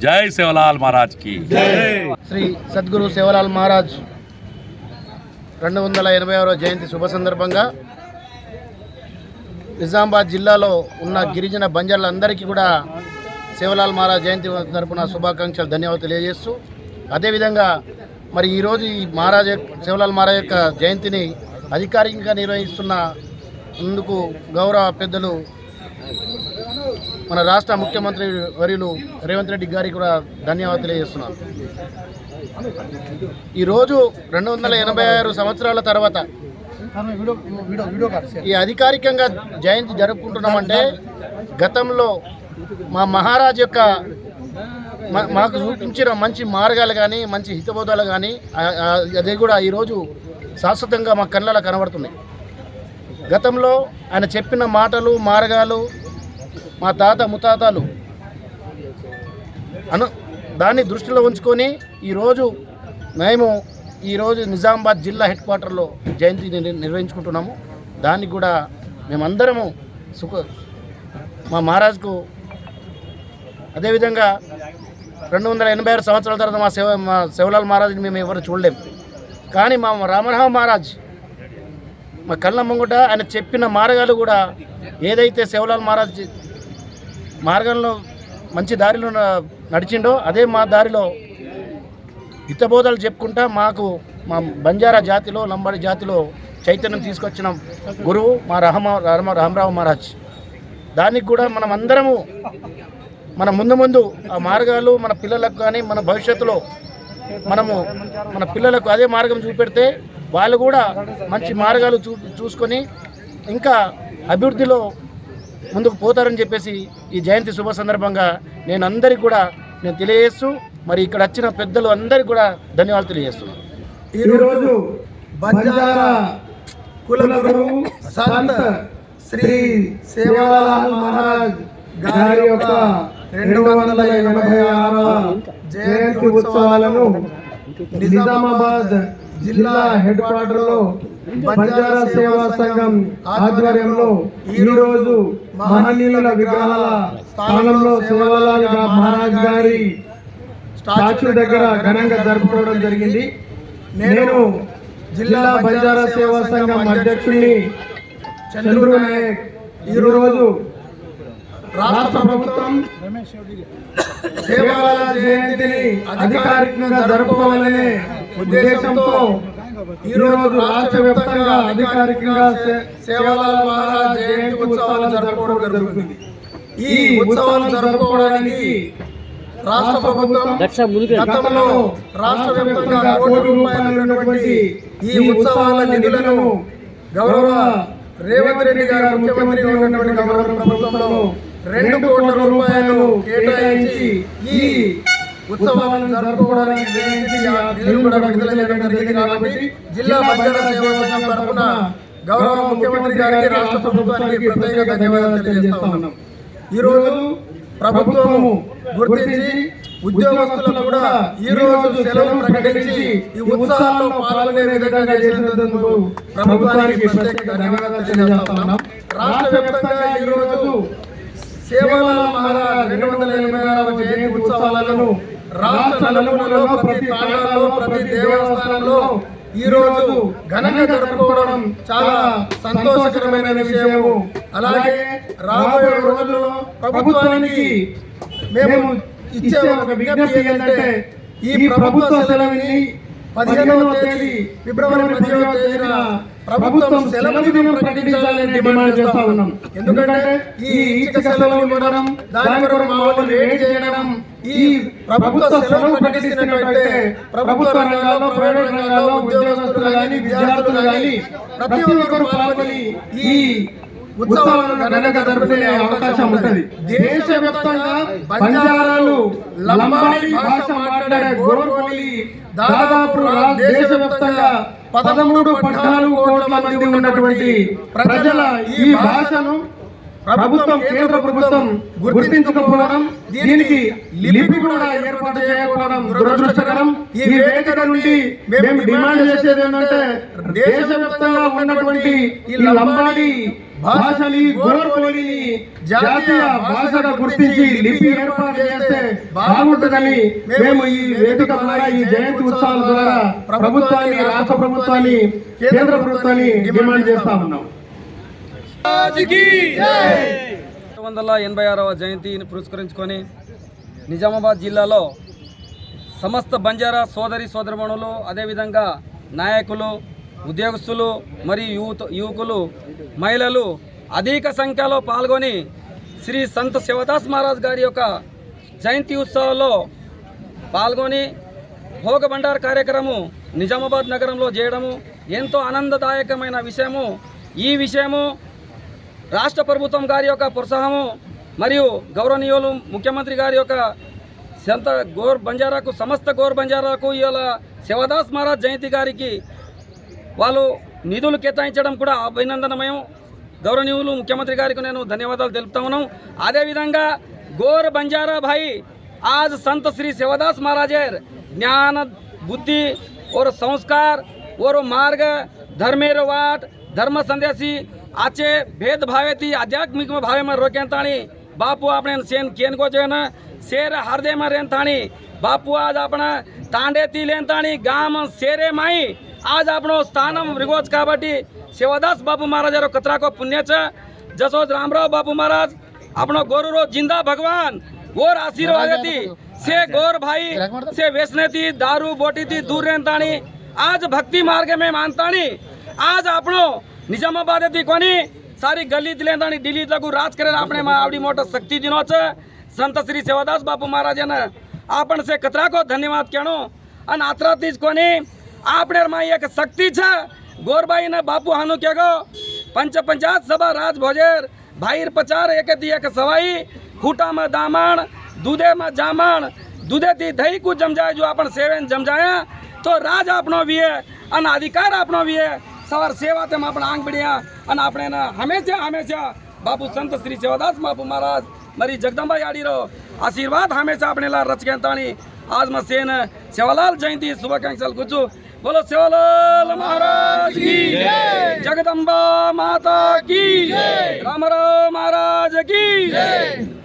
जय सेवालाल महाराज की जय। श्री सद्गुरु सेवालाल महाराज 286వ జయంతి శుభ సందర్భంగా నిజామాబాద్ జిల్లాలో ఉన్న గిరిజన బంజారులందరికీ కూడా సేవలాల్ మహారాజ్ జయంతి తరపున శుభాకాంక్షలు ధన్యవాదాలు తెలియజేస్తూ, అదేవిధంగా మరి ఈరోజు ఈ సేవలాల్ మహారాజ్ యొక్క జయంతిని అధికారికంగా నిర్వహిస్తున్నందుకు గౌరవ పెద్దలు మన రాష్ట్ర ముఖ్యమంత్రి వర్యులు రేవంత్ రెడ్డి గారికి కూడా ధన్యవాదాలు తెలియజేస్తున్నాను. ఈరోజు 286 సంవత్సరాల తర్వాత ఈ అధికారికంగా జయంతి జరుపుకుంటున్నామంటే గతంలో మా మహారాజ్ యొక్క మాకు చూపించిన మంచి మార్గాలు కానీ మంచి హితబోధాలు కానీ అది కూడా ఈరోజు శాశ్వతంగా మా కళ్ళలో కనబడుతున్నాయి. గతంలో ఆయన చెప్పిన మాటలు మార్గాలు మా తాత ముత్తాతలు దాన్ని దృష్టిలో ఉంచుకొని ఈరోజు నిజామాబాద్ జిల్లా హెడ్ క్వార్టర్లో జయంతి నిర్వహించుకుంటున్నాము. దానికి కూడా మేమందరము మా మహారాజ్కు అదేవిధంగా 286 సంవత్సరాల తర్వాత మా సేవలాల్ మహారాజ్ని మేము ఎవరు చూడలేము. కానీ మా రామరావు మహారాజ్ మా కళ్ళ ముంగట ఆయన చెప్పిన మార్గాలు కూడా ఏదైతే సేవలాల్ మహారాజ్ మార్గంలో మంచి దారిలో నడిచిండో అదే మా దారిలో హితబోధలు చెప్పుకుంటా మాకు మా బంజారా జాతిలో లంబాడి జాతిలో చైతన్యం తీసుకొచ్చిన గురువు మా రామరావు మహారాజ్. దానికి కూడా మనం అందరము మన ముందు ఆ మార్గాలు మన పిల్లలకు కానీ మన భవిష్యత్తులో మన పిల్లలకు అదే మార్గం చూపెడితే వాళ్ళు కూడా మంచి మార్గాలు చూసుకొని ఇంకా అభివృద్ధిలో ముందుకు పోతారని చెప్పేసి ఈ జయంతి శుభ సందర్భంగా నేను అందరికీ కూడా తెలియజేస్తూ మరి ఇక్కడ వచ్చిన పెద్దలు అందరికీ కూడా ధన్యవాదాలు తెలియజేస్తున్నాను. ఈరోజు బంజారా కుల గురువు సంత్ శ్రీ సేవాలాల్ మహారాజ్ గారి యొక్క 286వ జయంతి ఉత్సవాలను నిజామాబాద్ జిల్లా హెడ్ క్వార్టర్లో బంజారా సేవా సంఘం ఆధ్వర్యంలో ఈరోజు మహనీయుల విగ్రహాల స్థానంలో సేవాలాల్ మహారాజ్ గారి స్టాచ్యూ దగ్గర ఘనంగా జరుపుకోవడం జరిగింది. నేను జిల్లా బంజారా సేవా సంఘం అధ్యక్షుడిని చంద్రు నాయక్ ఈరోజు రాష్ట్ర ప్రభుత్వం సేవాలాల్ జయంతిని అధికారికంగా జరుపుకోవాలనే ఉద్దేశంతో ఈరోజు రాష్ట్ర వ్యాప్తంగా అధికారికంగా సేవాలాల్ మహారాజ్ జయంతి ఉత్సవాలు జరుపుకోవడం జరుగుతుంది. ఈ ఉత్సవాలు జరుపుకోవడానికి రాష్ట్ర ప్రభుత్వం గతంలో రాష్ట్ర వ్యాప్తంగా కోటి రూపాయలు ఉన్నటువంటి ఈ ఉత్సవాల నిధులను గౌరవ రేవంత్ రెడ్డి గారు ముఖ్యమంత్రిగా ఉన్నటువంటి గౌరవ ప్రభుత్వంలో 2 కోట్ల రూపాయలు కేటాయించి ఈ ఉత్సవాలను జరుపుకోవడానికి నిధులు కూడా విడుదల చేయడం జరిగింది. కాబట్టి జిల్లా బంజారా సేవా సంఘం తరఫున గౌరవ ముఖ్యమంత్రి గారికి రాష్ట్ర ప్రభుత్వానికి ప్రత్యేక ధన్యవాదాలు తెలియజేస్తా ఉన్నాం. ఈరోజు ప్రభుత్వము గుర్తించి ఉద్యోగస్తులకు కూడా ఈ రోజు సెలవు ప్రకటించి ఈ ఉత్సవాల్లో పాల్గొనే విధంగా చేసినందుకు ప్రభుత్వానికి ప్రత్యేక ధన్యవాదాలు తెలియజేస్తా ఉన్నాం. రాష్ట్ర వ్యాప్తంగా ఈ రోజు సేవాలాల్ మహారాజ్ 286వ జయంతి ఉత్సవాలను రాష్ట్ర నలుమూలలో ప్రతి తాండాలో ప్రతి దేవస్థానంలో ఈ రోజు ఘనంగా జరుపుకోవడం చాలా సంతోషకరమైన విషయము. అలాగే రాబోయే రోజుల్లో ప్రభుత్వానికి మేము ఇచ్చే ఒక విజ్ఞప్తి ఏంటంటే ఈ ప్రభుత్వ సెలవుని 15వ తేదీ ఫిబ్రవరి 15వ తేదీన ప్రభుత్వం సెలవు దినం ప్రకటించాలని డిమాండ్ చేస్తా ఉన్నాం. ఎందుకంటే ఈ ఇచ్చిక సెలవు ఇవ్వడం దాని కొరకు మా వాళ్ళు వెయిట్ చేయడం ఈ ప్రభుత్వ సెలవు ప్రకటిస్తున్నట్లయితే ప్రభుత్వ రంగాల్లో ప్రైవేట్ రంగాల్లో ఉద్యోగస్తులు కానీ విద్యార్థులు కానీ ప్రతి ఒక్కరు పాల్గొని ఈ ఉత్సవాలను ఘనంగా జరుపుకునే అవకాశం ఉంటుంది. దేశవ్యాప్తంగా బంజారాలు లంబాడి భాష మాట్లాడే గోర్ఖోలి దాదాపు దేశవ్యాప్తంగా 13-14 కోట్ల మంది ఉన్నటువంటి ప్రజల ఈ భాషను ప్రభుత్వం కేంద్ర ప్రభుత్వం గుర్తించకపోవడం దీనికి లిపి కూడా ఏర్పాటు చేయకపోవడం దురదృష్టకరం. ఈ వేదిక నుండి మేము డిమాండ్ చేసేది ఏంటంటే దేశవ్యాప్తంగా ఉన్నటువంటి ఈ లంబాడి భాషని గోర్ఖోలిని జాతీయ భాషగా గుర్తించి లిపి ఏర్పాటు చేస్తే బాగుంటుందని మేము ఈ వేదిక ద్వారా ఈ జయంతి ఉత్సవాల ద్వారా ప్రభుత్వాన్ని రాష్ట్ర ప్రభుత్వాన్ని కేంద్ర ప్రభుత్వాన్ని డిమాండ్ చేస్తా ఉన్నాం. 286వ జయంతిని పురస్కరించుకొని నిజామాబాద్ జిల్లాలో సమస్త బంజారా సోదరిమణులు అదేవిధంగా నాయకులు ఉద్యోగస్తులు మరియు యువకులు మహిళలు అధిక సంఖ్యలో పాల్గొని శ్రీ సంత్ శివదాస్ మహారాజ్ గారి యొక్క జయంతి ఉత్సవాల్లో పాల్గొని భోగ భండార్ కార్యక్రమం నిజామాబాద్ నగరంలో చేయడము ఎంతో ఆనందదాయకమైన విషయము. ఈ విషయము రాష్ట్ర ప్రభుత్వం గారి యొక్క ప్రోత్సాహము మరియు గౌరవనీయులు ముఖ్యమంత్రి గారి యొక్క సంత సమస్త గోర్ బంజారాకు ఇవాళ శివదాస్ మహారాజ్ జయంతి గారికి వాళ్ళు నిధులు కేటాయించడం కూడా అభినందనమయం. గౌరవనీయులు ముఖ్యమంత్రి గారికి నేను ధన్యవాదాలు తెలుపుతా ఉన్నాం. అదేవిధంగా గోర్ బంజారా భాई आज संत श्री सेवादास महाराज ज्ञान बुद्धि और संस्कार और मार्ग धर्मेर वाट धर्म संदेशी आचे भेदभावेती आध्यात्मिक भावे में रोक्यांताणी बापू आपणे सेन केन को जो है शेर हृदय में रेंताणी बापू आज अपना तांडेती लेंताणी गाम शेरे माई आज आपणो स्थानम रिगोज काबट्टी सेवादास बापू महाराज कचरा को पुण्य जसो रामराव बापू महाराज अपनो गोरुरो जिंदा भगवान और आशीर्वाद थी से गौर भाई से व्यसनेती दारू बोटी थी दूर रहताणी आज भक्ति मार्ग में मानताणी आज आपणो निजामाबाद थी कोनी सारी गली लेताणी दिल्ली तक राज करे आपणे आवडी मोटो शक्ति दिनो छे संत श्री सेवादास बापू महाराजानं आपण से कतरा को धन्यवाद कहणो आणि आत्रातीच कोणी आपणे माई एक शक्ती छ गोरबाईनं बापू हानू केगो पंचायत सभा राज भोजेर भाईर प्रचार एक सवाई खूटा में दामण दूधे में जामण दूधे थी दही को जमजाय जो अपन सेवेन जमजाया तो राज आपनो भी है अन अधिकार आपनो भी है सवार सेवा ते आपण आंग बढ़िया अन आपने ना हमेशा बापू संत श्री सेवादास बापू महाराज मरी जगदम्बा याड़ी रो आशीर्वाद हमेशा अपने ला रच ताणी आज मैं सेन सेवालाल जयंती शुभाकांक्षल कुछ बोलो सेवालाल महाराज की जगदम्बा माता की राम महाराज की